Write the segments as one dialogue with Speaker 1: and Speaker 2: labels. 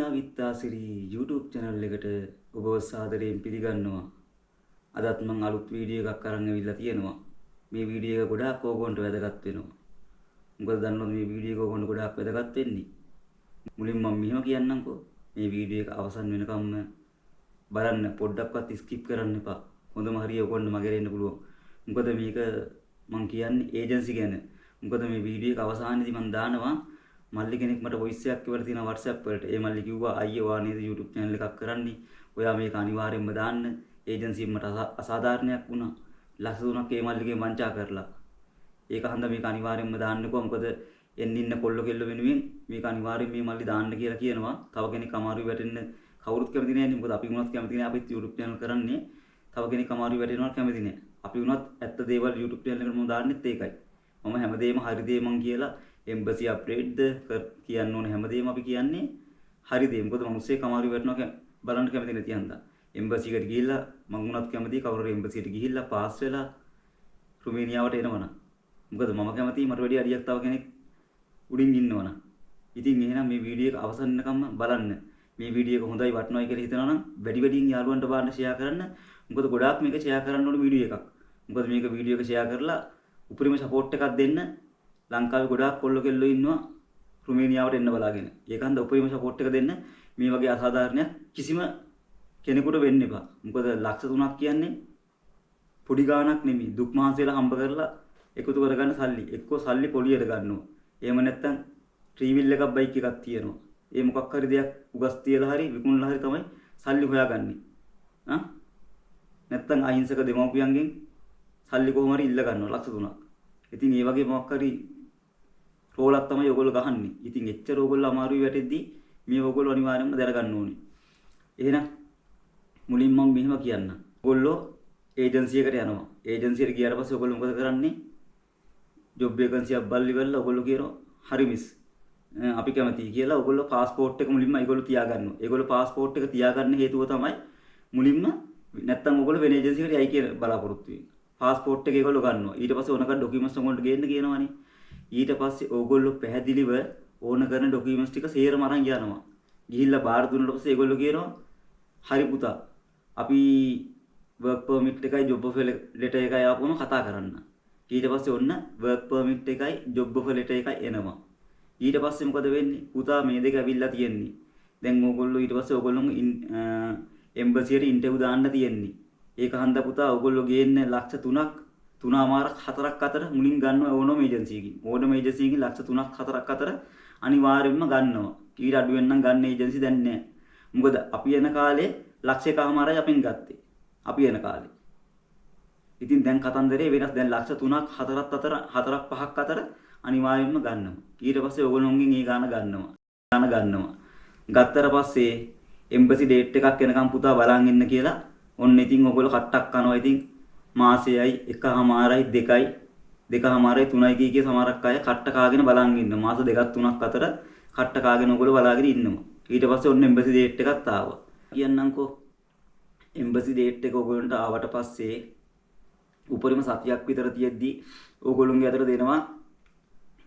Speaker 1: Romania විත්තාසිරි YouTube channel එකට ඔබව සාදරයෙන් පිළිගන්නවා. අදත් මම අලුත් වීඩියෝ එකක් අරන් ඇවිල්ලා තියෙනවා. මේ වීඩියෝ එක ගොඩාක් ඕගොන්ට වැදගත් වෙනවා. මොකද දන්නවද මේ වීඩියෝ එක ඕගොන්ට ගොඩාක් වැදගත් වෙන්නේ? මුලින් මම මෙහෙම කියන්නම්කෝ. මේ වීඩියෝ එක අවසන් වෙනකම්ම බලන්න පොඩ්ඩක්වත් ස්කිප් කරන්න එපා. හොඳම හරිය ඕගොන්ට මගේ දෙන්න පුළුවන්. මොකද මේක මම කියන්නේ ඒජන්සි ගැන. මොකද මේ වීඩියෝ එක අවසානයේදී මම දානවා මල්ලි කෙනෙක් මට වොයිස් එකක් ඉවර තියෙනවා WhatsApp වලට. ඒ මල්ලි කිව්වා අයියෝ වා නේද YouTube channel එකක් කරන්නේ. ඔයා මේක අනිවාර්යෙන්ම දාන්න. ඒජන්සි මට අසාධාරණයක් වුණා. ලක්ෂ 3ක් ඒ මල්ලිගේ වංචා කරලා. ඒක හන්ද මේක අනිවාර්යෙන්ම දාන්නකෝ. මොකද එන්න ඉන්න කොල්ල කෙල්ල වෙනුවෙන් මේක අනිවාර්යෙන් මේ මල්ලි දාන්න කියලා කියනවා. තව කෙනෙක් අමාරුයි වැටෙන්න කවුරුත් කැමති නැහැ නේ. මොකද අපි වුණත් කැමති නැහැ අපිත් YouTube channel කරන්නේ. තව කෙනෙක් අමාරුයි වැටෙනවා කැමති නැහැ. අපි වුණත් ඇත්ත දේවල් YouTube channel එකට මම දාන්නෙත් ඒකයි. මම හැමදේම හරි දේ මං කියලා එම්බසි අප්ඩේට්ද කියන්න ඕනේ හැමදේම අපි කියන්නේ හරි දේ. මොකද මිනිස්සේ කමාරු වෙටනවා බලන්න කැමති නැති හන්දා. එම්බසි එකට ගිහිල්ලා මං උනත් කැමතියි කවුරු හරි එම්බසි එකට ගිහිල්ලා පාස් වෙලා රුමේනියාවට එනවනම්. මොකද මම කැමතියි මට වැඩි අඩියක් තව කෙනෙක් උඩින් ඉන්නවනම්. ඉතින් එහෙනම් මේ වීඩියෝ එක අවසන් වෙනකම්ම බලන්න. මේ වීඩියෝ එක හොඳයි වටිනවයි කියලා හිතනවා නම් වැඩි වැඩියෙන් යාළුවන්ට බලන්න ෂෙයා කරන්න. මොකද ගොඩාක් මේක ෂෙයා කරන්න ඕන වීඩියෝ එකක්. මොකද මේක වීඩියෝ එක ෂෙයා කරලා උපරිම සපෝට් එකක් දෙන්න. ලංකාවේ ගොඩාක් කොල්ලෝ කෙල්ලෝ ඉන්නවා රුමේනියාවට එන්න බලාගෙන. ඒකන්ද උපරිම සපෝට් එක දෙන්න. මේ වගේ අසාධාරණයක් කිසිම කෙනෙකුට වෙන්න එපා. මොකද ලක්ෂ 3ක් කියන්නේ පොඩි ගාණක් නෙමෙයි. දුක් මහන්සියලා හම්බ කරලා එකතු කරගන්න සල්ලි. එක්කෝ සල්ලි පොලියට ගන්නවා. එහෙම නැත්නම් ට්‍රී වීල් එකක් බයික් එකක් තියෙනවා. ඒ මොකක් හරි දෙයක් උගස් තියලා හරි විකුණලා හරි තමයි සල්ලි හොයාගන්නේ. නැත්නම් අහිංසක දෙමව්පියන්ගෙන් සල්ලි කොහොම හරි ඉල්ල ගන්නවා ලක්ෂ 3ක්. ඉතින් ඒ වගේ මොකක් හරි රෝලක් තමයි ඔයගොල්ලෝ ගහන්නේ. ඉතින් එච්චර ඔයගොල්ලෝ අමාරුයි වැටෙද්දී මේ ඔයගොල්ලෝ අනිවාර්යයෙන්ම දැනගන්න ඕනේ. එහෙනම් මුලින් මම මෙහෙම කියන්නම්. ඔයගොල්ලෝ ඒජන්සි එකට යනවා. ඒජන්සියට ගියාට පස්සේ ඔයගොල්ලෝ මොකද කරන්නේ? ජොබ් වේකන්සියක් බලලි වෙලා ඔයගොල්ලෝ කියනවා හරි මිස් අපි කැමතියි කියලා ඔයගොල්ලෝ પાස්පෝර්ට් එක මුලින්ම ඒගොල්ලෝ තියාගන්නවා. ඒගොල්ලෝ પાස්පෝර්ට් එක තියාගන්න හේතුව තමයි මුලින්ම නැත්තම් ඔයගොල්ලෝ වෙන ඒජන්සියකට යයි කියලා බලාපොරොත්තු වෙන්නේ. પાස්පෝර්ට් එක ඒගොල්ලෝ ගන්නවා. ඊට පස්සේ ඕනකන් ඩොකියුමන්ට්ස් ඔයගොල්ලෝ ගේන්න කියනවනේ. ඊට පස්සේ ඕගොල්ලෝ පැහැදිලිව ඕන කරන ඩොකියුමන්ට්ස් ටික සේරම අරන් යනවා. ගිහිල්ලා බාර දුන්නාට පස්සේ ඒගොල්ලෝ කියනවා හරි පුතා අපි වර්ක් පර්මිට් එකයි ජොබ් ඔෆර් ලෙටර් එකයි ආපුවම කතා කරන්න. ඊට පස්සේ ඔන්න වර්ක් පර්මිට් එකයි ජොබ් ඔෆර් ලෙටර් එකයි එනවා. ඊට පස්සේ මොකද වෙන්නේ? පුතා මේ දෙක ඇවිල්ලා තියෙන්නේ. දැන් ඕගොල්ලෝ ඊට පස්සේ ඕගොල්ලෝ එම්බසියට ඉන්ටර්විව් දාන්න තියෙන්නේ. ඒක හන්දා පුතා ඔයගොල්ලෝ ගේන්නේ ලක්ෂ 3ක් 3මාරක් 4ක් අතර මුලින් ගන්නවා ඕනම ඒජන්සියකින්. ඕනම ඒජන්සියකින් ලක්ෂ 3ක් 4ක් අතර අනිවාර්යයෙන්ම ගන්නවා. ඊට අඩු වෙනනම් ගන්න ඒජන්සි දැන් නැහැ. මොකද අපි යන කාලේ ලක්ෂ 1මාරයි අපෙන් ගත්තේ. අපි යන කාලේ. ඉතින් දැන් කතන්දරේ වෙනස්. දැන් ලක්ෂ 3ක් 4ක් අතර 4ක් 5ක් අතර අනිවාර්යයෙන්ම ගන්නවා. ඊට පස්සේ ඔයගොල්ලෝගෙන් ඒ ගාන ගන්නවා. ගත්තට පස්සේ එම්බසි ඩේට් එකක් එනකම් පුතා බලන් ඉන්න කියලා ඔන්න ඉතින් ඔයගොල්ලෝ කට්ටක් කනවා. ඉතින් මාසෙයි 1මාරයි 2යි 2මාරයි 3යි කීකේ සමහරක් අය කට්ට කාගෙන බලන් ඉන්න. මාස 2ක් 3ක් අතර කට්ට කාගෙන ඔයගොල්ලෝ බලාගෙන ඉන්නවා. ඊට පස්සේ ඔන්න එම්බසි ඩේට් එකක් ආවා. කියන්නම්කෝ එම්බසි ඩේට් එක ඔයගොල්ලන්ට ආවට පස්සේ උපරිම සතියක් විතර තියෙද්දි ඔයගොල්ලෝගේ අතට දෙනවා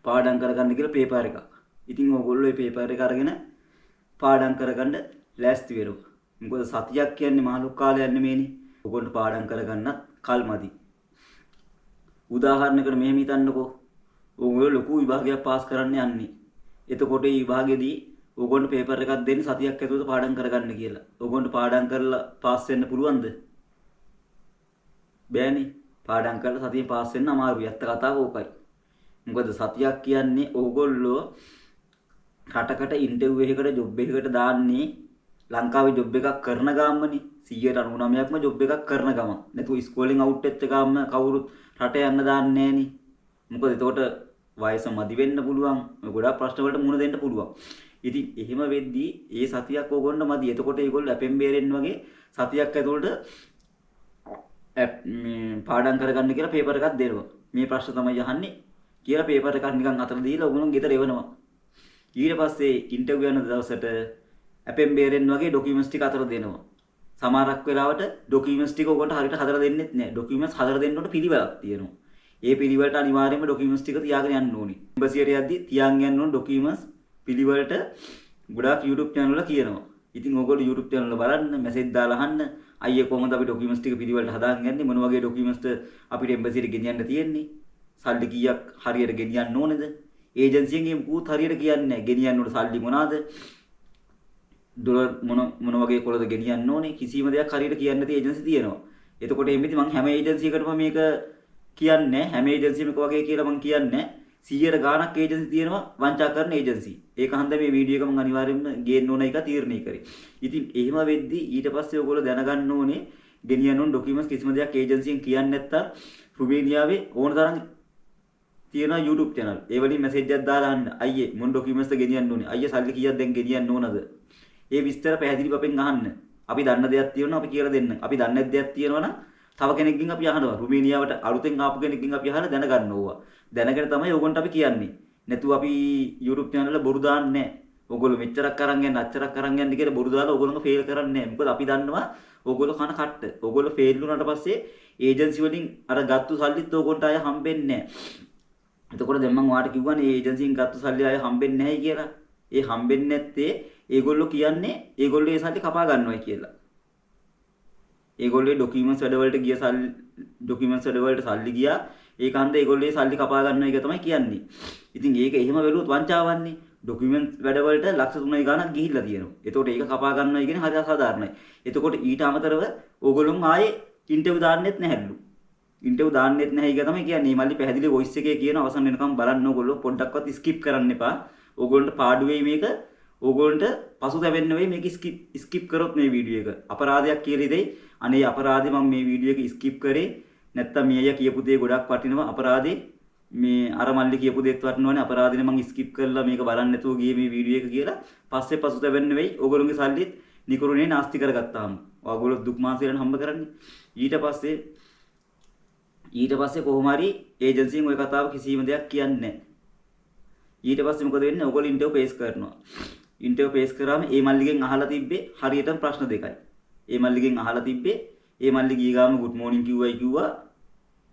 Speaker 1: පාඩම් කරගන්න කියලා පේපර් එකක්. ඉතින් ඔයගොල්ලෝ මේ පේපර් එක අරගෙන පාඩම් කරගන්න ලෑස්ති වෙනවා. මොකද සතියක් කියන්නේ මහ ලොකු කාලයක් නෙමෙයිනේ. ඔයගොල්ලෝ පාඩම් කරගන්නත් කල්මදි. උදාහරණයකට මෙහෙම හිතන්නකෝ. ඔයගොල්ලෝ ලොකු විභාගයක් පාස් කරන්න යන්නේ. එතකොට මේ විභාගෙදී ඔයගොල්ලෝ පේපර් එකක් දෙන්නේ සතියක් ඇතුළත පාඩම් කරගන්න කියලා. ඔයගොල්ලෝ පාඩම් කරලා පාස් වෙන්න පුළුවන්ද? බෑනේ. පාඩම් කරලා සතියෙන් පාස් වෙන්න අමාරුයි. ඇත්ත කතාව ඕකයි. මොකද සතියක් කියන්නේ ඕගොල්ලෝ රටකට ඉන්ටර්විව් එකකට ජොබ් එකකට දාන්නේ ලංකාවේ ජොබ් එකක් කරන ගාමනේ 99%ක්ම ජොබ් එකක් කරන ගම. නැතුව ඉස්කෝලෙන් අවුට් වෙච්ච ගාම කවුරුත් රට යන්න දාන්නේ නෑනේ. මොකද එතකොට වයස මදි වෙන්න පුළුවන්. ගොඩාක් ප්‍රශ්න වලට මුහුණ දෙන්න පුළුවන්. ඉතින් එහෙම වෙද්දී ඒ සතියක් ඕගොල්ලෝ මදි. එතකොට ඒගොල්ලෝ අපෙන් බේරෙන්න වගේ සතියක් ඇතුළත පාඩම් කරගන්න කියලා පේපර් එකක් දෙනවා. මේ ප්‍රශ්න තමයි අහන්නේ කියලා පේපර් එකක් නිකන් අතට දීලා ඔයගොල්ලෝ ගෙදර එවනවා. ඊට පස්සේ ඉන්ටර්විව් යන දවසට අපෙන් බේරෙන්න වගේ ඩොකියුමන්ට්ස් ටික අතට දෙනවා. සමහරක් වෙලාවට ඩොකියුමන්ට්ස් ටික ඔයගොල්ලන්ට හරියට හදලා දෙන්නෙත් නෑ. ඩොකියුමන්ට්ස් හදලා දෙන්න උඩ පිළිවෙලක් තියෙනවා. ඒ පිළිවෙලට අනිවාර්යයෙන්ම ඩොකියුමන්ට්ස් ටික තියාගෙන යන්න ඕනේ. එම්බසියට යද්දි තියාගෙන යන්න ඕන ඩොකියුමන්ට්ස් පිළිවෙලට ගොඩාක් YouTube channel වල කියනවා. ඉතින් ඕගොල්ලෝ YouTube channel වල බලන්න, මැසේජ් දාලා අහන්න. අයියේ කොහොමද අපි ડોකියුමන්ට්ස් ටික පිළිවෙලට හදාගෙන යන්නේ? මොන වගේ ડોකියුමන්ට්ස් අපිට එම්බසි එකට ගෙනියන්න තියෙන්නේ? සල්ලි කීයක් හරියට ගෙනියන්න ඕනේද? ඒජන්සියෙන් මුකුත් හරියට කියන්නේ නැහැ. ගෙනියන්න ඕන සල්ලි මොනවාද? ඩොලර් මොන වගේ කොලද ගෙනියන්න ඕනේ? කිසිම දෙයක් හරියට කියන්නේ නැති ඒජන්සි තියෙනවා. එතකොට එම්බෙදි මම හැම ඒජන්සියකටම මේක කියන්නේ හැම ඒජන්සියම එක වගේ කියලා මම කියන්නේ 100ට ගාණක් ඒජන්සි තියෙනවා වංචා කරන ඒජන්සි. ඒක හන්ද මේ වීඩියෝ එක මම අනිවාර්යයෙන්ම ගේන්න ඕන එක තීරණය කරේ. ඉතින් එහෙම වෙද්දි ඊට පස්සේ ඔයගොල්ලෝ දැනගන්න ඕනේ ගෙනියන්න ඕන ડોකියුමන්ට්ස් කිසිම දෙයක් ඒජන්සියෙන් කියන්නේ නැත්තම් රුමේනියාවේ ඕන තරම් තියෙන YouTube channel. ඒ වලින් මැසේජ් එකක් දාලා අහන්න. අයියේ මොන ડોකියුමන්ට්ස් ගෙනියන්න ඕනේ? අයියේ සල්ලි කීයක් දැන් ගෙනියන්න ඕනද? ඒ විස්තර පැහැදිලිව අපෙන් අහන්න. අපි දන්න දෙයක් තියෙනවා අපි කියලා දෙන්න. අපි දන්නේ නැති දෙයක් තියෙනවා නම් තව කෙනෙක්ගෙන් අපි අහනවා. රුමේනියාවට අලුතෙන් ආපු කෙනෙක්ගෙන් අපි අහලා දැනගන්න ඕවා. දැනගෙන තමයි ඕගොන්ට අපි කියන්නේ. නැතුව අපි YouTube channel වල බොරු දාන්නේ නැහැ. ඕගොල්ලෝ මෙච්චරක් අරන් යන්න අච්චරක් අරන් යන්න කියලා බොරු දාලා ඕගොල්ලෝම ෆේල් කරන්නේ නැහැ. මොකද අපි දන්නවා ඕගොල්ලෝ කන කට්ට. ඕගොල්ලෝ ෆේල් වුණාට පස්සේ ඒජන්සි වලින් අර ගත්තු සල්ලිත් ඕගොන්ට ආය හම්බෙන්නේ නැහැ. එතකොට දැන් මම ඔයාලට කිව්වනේ ඒජන්සියෙන් ගත්තු සල්ලි ආය හම්බෙන්නේ නැහැ කියලා. ඒ හම්බෙන්නේ නැත්තේ ඒගොල්ලෝ කියන්නේ ඒගොල්ලෝ ඒ සල්ලි කපා ගන්නවයි කියලා. ඒගොල්ලෝ ડોකියුමන්ට්ස් වැඩවලට ගිය සල්ලි ડોකියුමන්ට්ස් වැඩවලට සල්ලි ගියා. ඒක හන්ද ඒගොල්ලෝ ඒ සල්ලි කපා ගන්නවා එක තමයි කියන්නේ. ඉතින් ඒක එහෙම වෙලුවොත් වංචාවන්නේ. ડોකියුමන්ට්ස් වැඩවලට ලක්ෂ 3යි ගාණක් ගිහිල්ලා තියෙනවා. එතකොට ඒක කපා ගන්නවා කියන්නේ හරි අසාධාරණයි. එතකොට ඊට අමතරව ඕගොල්ලෝ ආයේ ඉන්ටර්විව් දාන්නෙත් නැහැලු. ඉන්ටර්විව් දාන්නෙත් නැහැ ඒක තමයි කියන්නේ. මල්ලි පැහැදිලි වොයිස් එකේ කියන අවසන් වෙනකම් බලන්න ඕගොල්ලෝ පොඩ්ඩක්වත් ස්කිප් කරන්න එපා. ඕගොල්ලන්ට පාඩු වෙයි මේක. ඕගොල්ලන්ට පසුතැවෙන්න වෙයි මේක ස්කිප් කරොත් මේ වීඩියෝ එක. අපරාධයක් කියලා ඉතින් අනේ අපරාධේ මම මේ වීඩියෝ එක ස්කිප් කරේ. නැත්තම් මේ අය කියපු දේ ගොඩක් වටිනවා අපරාධේ. මේ අර මල්ලි කියපු දේත් වටිනවනේ අපරාධනේ මම ස්කිප් කරලා මේක බලන්න නැතුව ගියේ මේ වීඩියෝ එක කියලා. පස්සේ පසුතැවෙන්න වෙයි. ඕගොල්ලෝගේ සල්ලිත් නිකරුණේ නාස්ති කරගත්තාම. ඔයගොල්ලෝ දුක් මාසෙලන් හම්බ කරන්නේ. ඊට පස්සේ කොහොම හරි ඒජන්සියෙන් ওই කතාව කිසිම දෙයක් කියන්නේ නැහැ. ඊට පස්සේ මොකද වෙන්නේ? ඔයගොල්ලෝ ඉන්ටර්විව් පේස් කරනවා. ඉන්ටර්විව් පේස් කරාම ඒ මල්ලිගෙන් අහලා තිබ්බේ හරියටම ප්‍රශ්න දෙකයි. ඒ මල්ලිගෙන් අහලා තිබ්බේ ඒ මල්ලි ගිය ගාම good morning කිව්වා.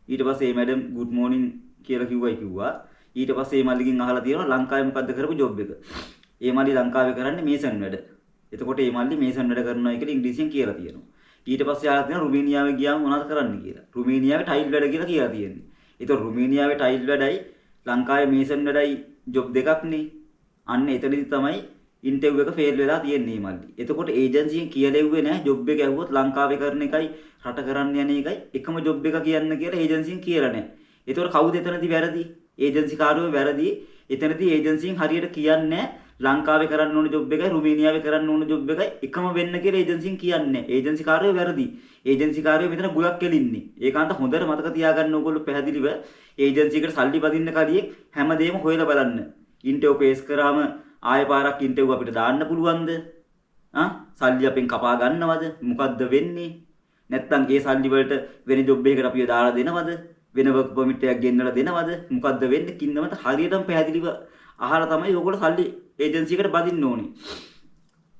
Speaker 1: ඊට පස්සේ ඒ මැඩම් good morning කියලා කිව්වා. ඊට පස්සේ ඒ මල්ලිගෙන් අහලා තියෙනවා ලංකාවේ මොකද්ද කරපු ජොබ් එක. ඒ මල්ලි ලංකාවේ කරන්නේ මේසන් වැඩ. එතකොට ඒ මල්ලි මේසන් වැඩ කරනවා කියලා ඉංග්‍රීසියෙන් කියලා තියෙනවා. ඊට පස්සේ ආලා තියෙනවා රුමේනියාවේ ගියාම මොනවද කරන්න කියලා. රුමේනියාවේ ටයිල් වැඩ කියලා තියෙන්නේ. ඒතකොට රුමේනියාවේ ටයිල් වැඩයි ලංකාවේ මේසන් වැඩයි ජොබ් දෙකක්නේ. අන්න එතනදි තමයි ඉන්ටර්විව් එක ෆේල් වෙලා තියෙන්නේ මල්ලි. එතකොට ඒජන්සියෙන් කියලෙව්වේ නැහැ ජොබ් එක ඇහුවොත් ලංකාවේ කරන එකයි රට කරන්න යන එකයි එකම ජොබ් එක කියන්න කියලා ඒජන්සියෙන් කියලා නැහැ. එතකොට කවුද එතනදි වැරදි? ඒජන්සි කාර්යෝ වැරදි. එතනදි ඒජන්සියෙන් හරියට කියන්නේ ලංකාවේ කරන්න ඕන ජොබ් එකයි රුමේනියාවේ කරන්න ඕන ජොබ් එකයි එකම වෙන්න කියලා ඒජන්සියෙන් කියන්නේ. ඒජන්සි කාර්යෝ වැරදි. ඒජන්සි කාර්යෝ මෙතන ගුලක් කෙලින්නේ. ඒකාන්ත හොඳට මතක තියාගන්න ඕගොල්ලෝ පැහැදිලිව ඒජන්සි එකට සල්ලි බදින්න කලින් හැමදේම හොයලා බලන්න. ඉන්ටර්විව් පේස් කරාම ආයෙ පාරක් ඉන්ටර්විව් අපිට දාන්න පුළුවන්ද? සල්ලි අපෙන් කපා ගන්නවද? මොකද්ද වෙන්නේ? නැත්තම් ඒ සල්ලි වලට වෙන ජොබ් එකකට අපිව දාලා දෙනවද? වෙන වර්ක් පර්මිට් එකක් ගෙන්නලා දෙනවද? මොකද්ද වෙන්නේ? කින්නමත හරියටම පැහැදිලිව අහලා තමයි ඔයගොල්ලෝ සල්ලි ඒජන්සි එකට බදින්න ඕනේ.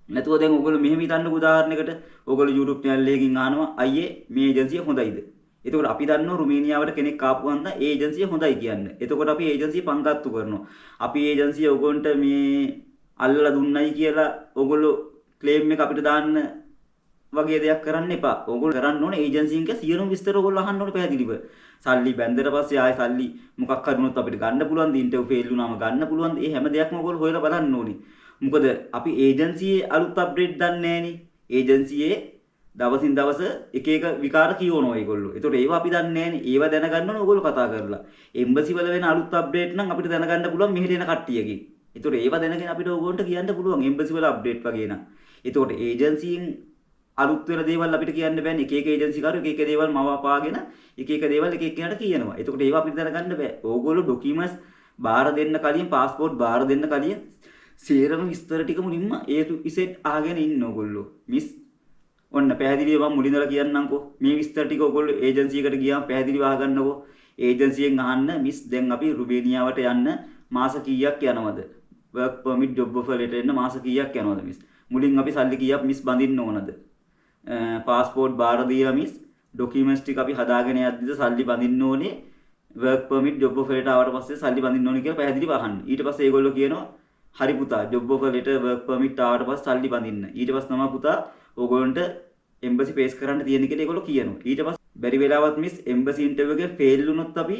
Speaker 1: නැතුව දැන් ඔයගොල්ලෝ මෙහෙම හිතන්නකෝ උදාහරණයකට ඔයගොල්ලෝ YouTube channel එකකින් අහනවා අයියේ මේ ඒජන්සිය හොඳයිද? එතකොට අපි දන්නවා රුමේනියාවට කෙනෙක් ආපුවම නම් ඒ ඒජන්සිය හොඳයි කියන්නේ. එතකොට අපි ඒජන්සිය පංගත්තු කරනවා. අපි ඒජන්සිය ඔයගොන්ට මේ අල්ලලා දුන්නයි කියලා ඔයගොල්ලෝ ක්ලේම් එක අපිට දාන්න වගේ දෙයක් කරන්න එපා. ඔයගොල්ලෝ කරන්න ඕනේ ඒජන්සියෙන් කිය සියලුම විස්තර ඔයගොල්ලෝ අහන්න ඕනේ පැහැදිලිව. සල්ලි බැන්දට පස්සේ ආයෙ සල්ලි මොකක් හරි වුණොත් අපිට ගන්න පුළුවන්ද? ඉන්ටර්විව් ෆේල් වුණාම ගන්න පුළුවන්ද? මේ හැම දෙයක්ම ඔයගොල්ලෝ හොයලා බලන්න ඕනේ. මොකද අපි ඒජන්සියේ අලුත් අප්ඩේට් දන්නේ නැහනේ. ඒජන්සියේ දවසින් දවස එක එක විකාර කියවනවා ඒගොල්ලෝ. ඒතකොට ඒවා අපි දන්නේ නැහනේ. ඒවා දැනගන්න ඕනේ ඔයගොල්ලෝ කතා කරලා. එම්බසි වල වෙන අලුත් අප්ඩේට් නම් අපිට දැනගන්න පුළුවන් මෙහෙට එන කට්ටියකින්. ඒතකොට ඒවා දැනගෙන අපිට ඔයගොල්ලන්ට කියන්න පුළුවන් එම්බසි වල අප්ඩේට් වගේ නම්. ඒතකොට ඒජන්සියෙන් අලුත් වෙන දේවල් අපිට කියන්න බෑනේ. එක එක ඒජන්සි කාරයෝ එක එක දේවල් මවාපාගෙන එක එක දේවල් එක එක කෙනාට කියනවා. ඒතකොට ඒවා අපිට දැනගන්න බෑ. ඕගොල්ලෝ ડોකියුමන්ට්ස් බාර දෙන්න කලින් પાස්පෝර්ට් බාර දෙන්න කලින් සේරම විස්තර ටික මුලින්ම A to Z අහගෙන ඉන්න ඕගොල්ලෝ. මිස් ඔන්න පැහැදිලිව මම මුලින්දලා කියන්නම්කෝ. මේ විස්තර ටික ඔයගොල්ලෝ ඒජන්සි එකට ගියාම පැහැදිලිව අහගන්නකෝ. ඒජන්සියෙන් අහන්න මිස් දැන් අපි රුමේනියාවට යන්න මාස කීයක් යනවද? work permit job offer letter එන්න මාස කීයක් යනවද මිස්? මුලින් අපි සල්ලි කීයක් මිස් බඳින්න ඕනද? පාස්පෝර්ට් බාර දීලා මිස් ડોකියුමන්ට්ස් ටික අපි හදාගෙන යද්දිද සල්ලි බඳින්න ඕනේ. work permit job offer letter ආවට පස්සේ සල්ලි බඳින්න ඕනේ කියලා පැහැදිලිව අහන්න. ඊට පස්සේ ඒගොල්ලෝ කියනවා හරි පුතා job offer letter work permit ආවට පස්සේ සල්ලි බඳින්න. ඊට පස්සේ තමයි පුතා ඕගොල්ලන්ට එම්බසි පේස් කරන්න තියෙන කියලා ඒගොල්ලෝ කියනවා. ඊට පස්සේ බැරි වෙලාවත් මිස් එම්බසි ඉන්ටර්විව් එකේ ෆේල් වුණොත් අපි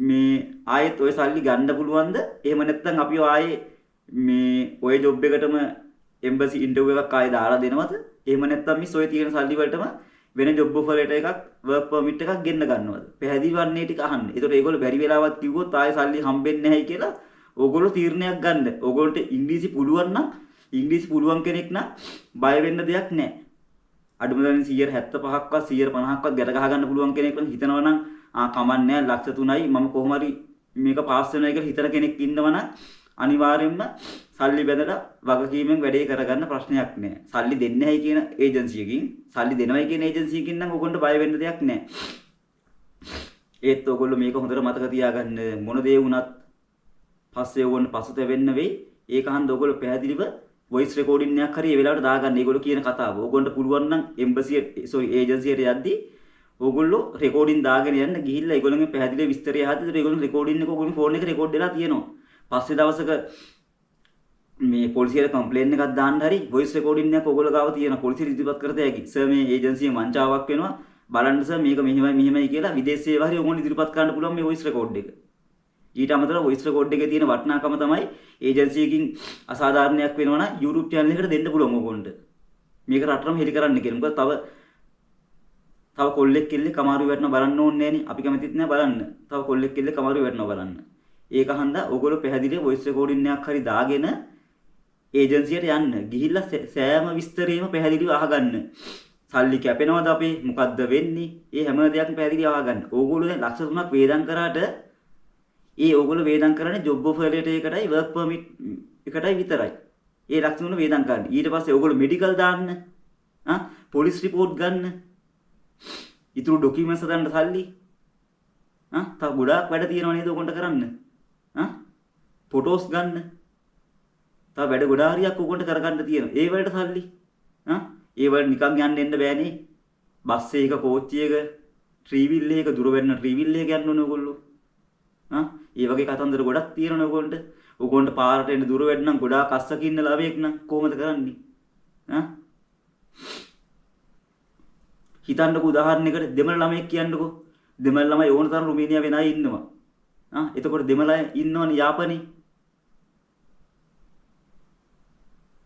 Speaker 1: මේ ආයෙත් ඔය සල්ලි ගන්න පුළුවන්ද? එහෙම නැත්නම් අපි ආයේ මේ ඔය ජොබ් එකටම එම්බසි ඉන්ටර්විව් එකක් ආයෙ දාලා දෙනවද? එහෙම නැත්නම් මිස් ඔය තියෙන සල්ලි වලටම වෙන ජොබ් ඔෆර් ලෙටර් එකක් වර්ක් පර්මිට් එකක් ගෙන්න ගන්නවද? පැහැදිලි වන්නේ ටික අහන්න. ඒතකොට ඒගොල්ලෝ බැරි වෙලාවත් කිව්වොත් ආයෙ සල්ලි හම්බෙන්නේ නැහැයි කියලා ඕගොල්ලෝ තීරණයක් ගන්න. ඕගොල්ලන්ට ඉංග්‍රීසි පුළුවන් නම් ඉංග්‍රීසි පුළුවන් කෙනෙක් නම් බය වෙන්න දෙයක් නැහැ. අඩුම ගානේ 175ක්වත් 150ක්වත් ගැට ගහ ගන්න පුළුවන් කෙනෙක් නම් හිතනවා නම් කමන්නේ ලක්ෂ 3යි මම කොහොම හරි මේක පාස් වෙනවා කියලා හිතන කෙනෙක් ඉන්නවා නම් අනිවාර්යයෙන්ම සල්ලි බැඳලා වගකීමෙන් වැඩේ කරගන්න ප්‍රශ්නයක් නැහැ. සල්ලි දෙන්නේ නැයි කියන ඒජන්සියකින් සල්ලි දෙනවයි කියන ඒජන්සියකින් නම් ඔයගොල්ලන්ට බය වෙන්න දෙයක් නැහැ. ඒත් ඔයගොල්ලෝ මේක හොඳට මතක තියාගන්න මොන දේ වුණත් පස්සේ ඕගොල්ලෝ පසුතැවෙන්න වෙයි. ඒක හන්ද ඔයගොල්ලෝ පැහැදිලිව වොයිස් රෙකෝඩින් එකක් හරි ඒ වෙලාවට දාගන්න. ඒගොල්ලෝ කියන කතාව. ඕගොල්ලන්ට පුළුවන් නම් ඒජන්සියට යද්දී ඕගොල්ලෝ රෙකෝඩින් දාගෙන යන්න ගිහිල්ලා ඒගොල්ලන්ගේ පැහැදිලි විස්තරය අහද්දී ඒගොල්ලෝ රෙකෝඩින් එක ඕගොල්ලෝ ෆෝන් එකේ රෙකෝඩ් වෙලා තියෙනවා. පස්සේ දවසක මේ පොලිසියට කම්ප්ලේන් එකක් දාන්න හරි වොයිස් රෙකෝඩින් එකක් ඕගොල්ලෝ ගාව තියෙනවා. පොලිසියට ඉදිරිපත් කරත හැකි. සර් මේ ඒජන්සියෙන් වංචාවක් වෙනවා. බලන්න සර් මේක මෙහෙමයි කියලා විදේශ සේවාව හරි ඕගොල්ලෝ ඉදිරිපත් කරන්න පුළුවන් මේ වොයිස් රෙකෝඩ් එක. ඊට අමතරව වොයිස් රෙකෝඩ් එකේ තියෙන වටිනාකම තමයි ඒජන්සියකින් අසාධාරණයක් වෙනවා නම් YouTube channel එකට දෙන්න පුළුවන් ඕගොල්ලන්ට. මේක රටරම හෙලි කරන්න කියලා. මොකද තව කොල්ලෙක් කෙල්ලෙක් අමාරු වෙන්න බලන්න ඕනේ නෑනේ. අපි කැමතිත් නෑ බලන්න. තව කොල්ලෙක් කෙල්ලෙක් අමාරු වෙන්නවා බලන්න. ඒක හන්දා ඕගොල්ලෝ පැහැදිලිව වොයිස් රෙකෝඩින් එකක් හරි දාගෙන ඒජන්සියට යන්න. ගිහිල්ලා සෑම විස්තරේම පැහැදිලිව අහගන්න. සල්ලි කැපෙනවද අපේ? මොකද්ද වෙන්නේ? ඒ හැම දෙයක්ම පැහැදිලිව අහගන්න. ඕගොල්ලෝ දැන් ලක්ෂ 3ක් වේදම් කරාට ඒ ඕගොල්ලෝ වේදම් කරන්නේ ජොබ් ඔෆර් ලෙටර් එකටයි වර්ක් පර්මිට් එකටයි විතරයි. ඒ ලක්ෂ 3 වේදම් කරන්නේ. ඊට පස්සේ ඕගොල්ලෝ මෙඩිකල් දාන්න. පොලිස් රිපෝට් ගන්න. ඉතුරු ඩොකියුමන්ට්ස් හදන්න සල්ලි. තව ගොඩාක් වැඩ තියෙනවා නේද ඔයගොල්ලන්ට කරන්න? ෆොටෝස් ගන්න. තව වැඩ ගොඩාක් හරියක් ඔයගොල්ලන්ට කරගන්න තියෙනවා. ඒ වලට සල්ලි. ඒ වල නිකන් යන්න එන්න බෑනේ. බස් එක, කෝච්චි එක, ට්‍රීවිල් එක, දුර වෙන්න ට්‍රීවිල් එක යන්න ඕනේ ඔයගොල්ලෝ. ඒ වගේ කතන්දර ගොඩක් තියෙනවා ඔයගොල්ලන්ට. ඔයගොල්ලන්ට පාරට එන්න දුර වෙන්න නම් ගොඩාක් අස්සක ඉන්න ළමයෙක් නම් කොහොමද කරන්නේ? හිතන්නකෝ උදාහරණයකට දෙමළ ළමයෙක් කියන්නකෝ. දෙමළ ළමයි ඕන තරම් රුමේනියා වෙන අය ඉන්නවා. එතකොට දෙමළ අය ඉන්නවනේ යාපනයේ.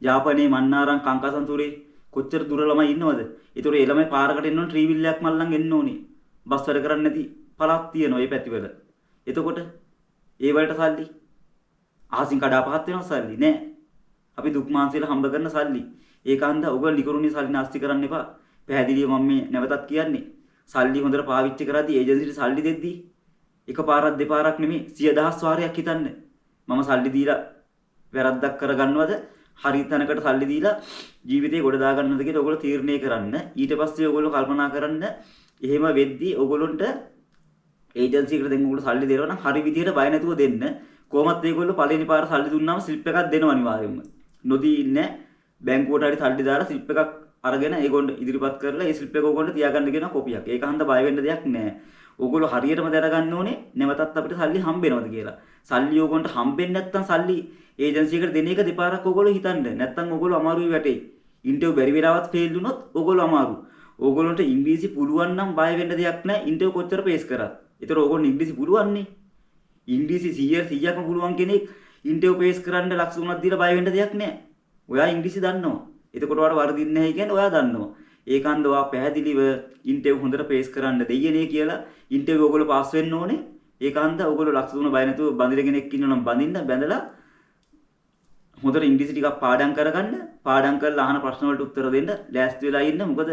Speaker 1: යාපනයේ මන්නාරම් කංකසන්තුරේ කොච්චර දුර ළමයි ඉන්නවද? ඒතකොට ඒ ළමයි පාරකට එන්න ඕන ට්‍රීවිල් එකක් මල්ලන් එන්න ඕනේ. බස් වැඩ කරන්නේ නැති පළාත් තියෙනවා මේ පැතිවල. එතකොට ඒ වලට සල්ලි අහසින් කඩා පහත් වෙනවා සල්ලි නෑ. අපි දුක් මාන්සියලා හම්බ කරන සල්ලි. ඒක හන්ද ඔයගොල්ලෝ නිකරුණේ සල්ලි නාස්ති කරන්න එපා. පැහැදිලිව මම මේ නැවතත් කියන්නේ. සල්ලි හොඳට පාවිච්චි කරද්දී ඒජන්සිට සල්ලි දෙද්දී එකපාරක් දෙපාරක් නෙමෙයි 100,000 වාරයක් හිතන්න. මම සල්ලි දීලා වැරද්දක් කරගන්නවද? හරි තැනකට සල්ලි දීලා ජීවිතේ ගොඩ දා ගන්නවද කියලා ඔයගොල්ලෝ තීරණය කරන්න. ඊට පස්සේ ඔයගොල්ලෝ කල්පනා කරන්න එහෙම වෙද්දී ඔයගොල්ලොන්ට ඒජන්සි එකට දෙන්න උගල සල්ලි දෙනවා නම් හරි විදියට බය නැතුව දෙන්න. කොහොමත් ඒගොල්ලෝ පළවෙනි පාර සල්ලි දුන්නාම ස්ලිප් එකක් දෙනවා අනිවාර්යයෙන්ම. නොදී ඉන්නේ බැංකුවට හරි සල්ලි දාලා ස්ලිප් එකක් අරගෙන ඒගොල්ලෝ ඉදිරිපත් කරලා ඒ ස්ලිප් එක ඕගොල්ලෝ තියාගන්න කියන කොපියක්. ඒක හන්ද බය වෙන්න දෙයක් නැහැ. ඕගොල්ලෝ හරියටම දැනගන්න ඕනේ නැවතත් අපිට සල්ලි හම්බෙනවද කියලා. සල්ලි ඕගොල්ලන්ට හම්බෙන්නේ නැත්නම් සල්ලි ඒජන්සි එකට දෙන එක දෙපාරක් ඕගොල්ලෝ හිතන්න. නැත්නම් ඕගොල්ලෝ අමාරුයි වැටේ. ඉන්ටර්විව් බැරි වෙලාවත් ෆේල් වුණොත් ඕගොල්ලෝ අමාරු. ඕගොල්ලන්ට ඉංග්‍රීසි පුළුවන් නම් බය වෙන්න දෙයක් නැහැ. ඉන්ටර්විව් කොච්චර පේස් කරත්. ඒතර ඕගොල්ලෝ ඉංග්‍රීසි පුළුවන්නේ. ඉංග්‍රීසි 100%ක්ම පුළුවන් කෙනෙක් ඉන්ටර්විව් පේස් කරන්න ලක්ෂ 3ක් දීලා බය වෙන්න දෙයක් නැහැ. ඔයා ඉංග්‍රීසි දන්නවා. එතකොට ඔයාට වරදින්නේ නැහැ කියන්නේ ඔයා දන්නවා. ඒකන්ද ඔයා පැහැදිලිව ඉන්ටර්විව් හොඳට පේස් කරන්න දෙයියනේ කියලා ඉන්ටර්විව් ඔයගොල්ලෝ පාස් වෙන්න ඕනේ. ඒකන්ද ඔයගොල්ලෝ ලක්ෂ 3 බය නැතුව බඳින කෙනෙක් ඉන්නවනම් බඳින්න බැඳලා හොඳට ඉංග්‍රීසි ටිකක් පාඩම් කරගන්න. පාඩම් කරලා අහන ප්‍රශ්න වලට උත්තර දෙන්න ලෑස්ති වෙලා ඉන්න. මොකද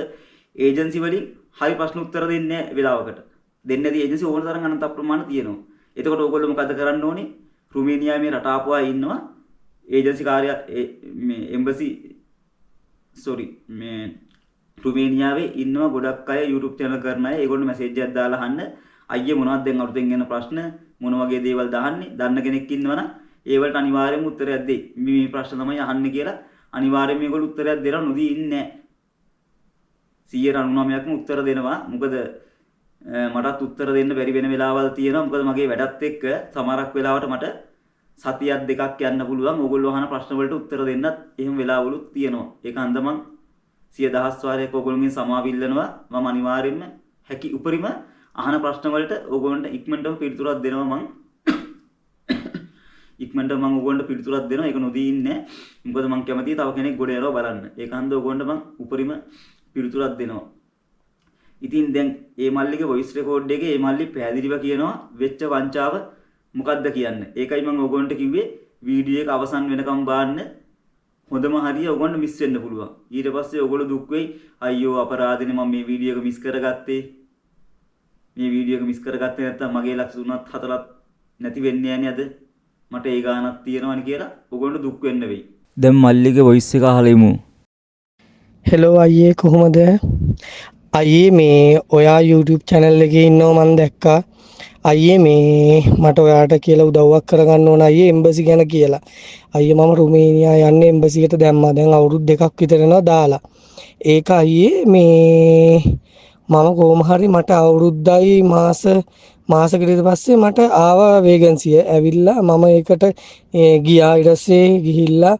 Speaker 1: ඒජන්සි වලින් හරි ප්‍රශ්න උත්තර දෙන්නේ නැහැ වෙලාවකට. දෙන්නේ නැති ඒජන්සි ඕන තරම් අනන්ත ප්‍රමාණ තියෙනවා. එතකොට ඕගොල්ලෝ මොකද කරන්න ඕනේ? රුමේනියාවේ මේ රට ආපුවා ඉන්නවා. ඒජන්සි කාර්ය මේ එම්බසි මේ රුමේනියාවේ ඉන්නවා ගොඩක් අය YouTube channel කරන අය. ඒගොල්ලෝ මැසේජ් එකක් දාලා අහන්න අයියේ මොනවද දැන් අලුතෙන් එන ප්‍රශ්න මොන වගේ දේවල් දාන්නේ? දන්න කෙනෙක් ඉන්නවනම් ඒ වලට අනිවාර්යයෙන්ම උත්තරයක් දෙයි. මේ ප්‍රශ්න තමයි අහන්නේ කියලා අනිවාර්යයෙන්ම මේගොල්ලෝ උත්තරයක් දෙනවා නොදී ඉන්නේ නැහැ. 99%ක්ම උත්තර දෙනවා. මොකද මටත් උත්තර දෙන්න බැරි වෙන වෙලාවල් තියෙනවා. මොකද මගේ වැඩත් එක්ක සමහරක් වෙලාවට මට සතියක් දෙකක් යන්න පුළුවන්. ඕගොල්ලෝ අහන ප්‍රශ්න වලට උත්තර දෙන්නත් එහෙම වෙලාවලුත් තියෙනවා. ඒක හන්ද මං 100,000 වාරයක් ඕගොල්ලෝගෙන් සමාවිල්ලනවා. මම අනිවාර්යෙන්ම හැකි උපරිම අහන ප්‍රශ්න වලට ඕගොල්ලන්ට ඉක්මනටම පිළිතුරක් දෙනවා මං. ඉක්මනට මම ඕගොල්ලන්ට පිළිතුරක් දෙනවා. ඒක නොදී ඉන්නේ. මොකද මම කැමතියි තව කෙනෙක් ගොඩ යනවා බලන්න. ඒක හන්ද ඕගොල්ලන්ට මම උපරිම පිළිතුරක් දෙනවා. ඉතින් දැන් මේ මල්ලිගේ වොයිස් රෙකෝඩ් එකේ මේ මල්ලි පැහැදිලිව කියනවා වෙච්ච වංචාව මොකක්ද කියන්නේ. ඒකයි මම ඕගොල්ලන්ට කිව්වේ වීඩියෝ එක අවසන් වෙනකම් බලන්න. හොඳම හරිය ඕගොල්ලන්ට මිස් වෙන්න පුළුවන්. ඊට පස්සේ ඕගොල්ලෝ දුක් වෙයි. අයියෝ අපරාධනේ මම මේ වීඩියෝ එක මිස් කරගත්තේ. මේ වීඩියෝ එක මිස් කරගත්තේ නැත්තම් මගේ ලක්ෂ 3ත් 4ත් නැති වෙන්නේ නැහැ නේද? මට ඒ ගානක් තියෙනවනේ කියලා ඔයගොල්ලෝ දුක් වෙන්න වෙයි. දැන් මල්ලිගේ වොයිස් එක අහලා ඉමු.
Speaker 2: හෙලෝ අයියේ කොහොමද? අයියේ මේ ඔයා YouTube channel එකේ ඉන්නව මම දැක්කා. අයියේ මේ මට ඔයාට කියලා උදව්වක් කරගන්න ඕන අයියේ එම්බසි ගැන කියලා. අයියේ මම රුමේනියා යන්නේ එම්බසි එකට දැම්මා. දැන් අවුරුදු 2ක් විතර යනවා දාලා. ඒක අයියේ මේ මම කොහොම හරි මට අවුරුද්දයි මාසෙකට පස්සේ මට ආවා වේකන්සිය ඇවිල්ලා මම ඒකට ගියා. ඊට පස්සේ ගිහිල්ලා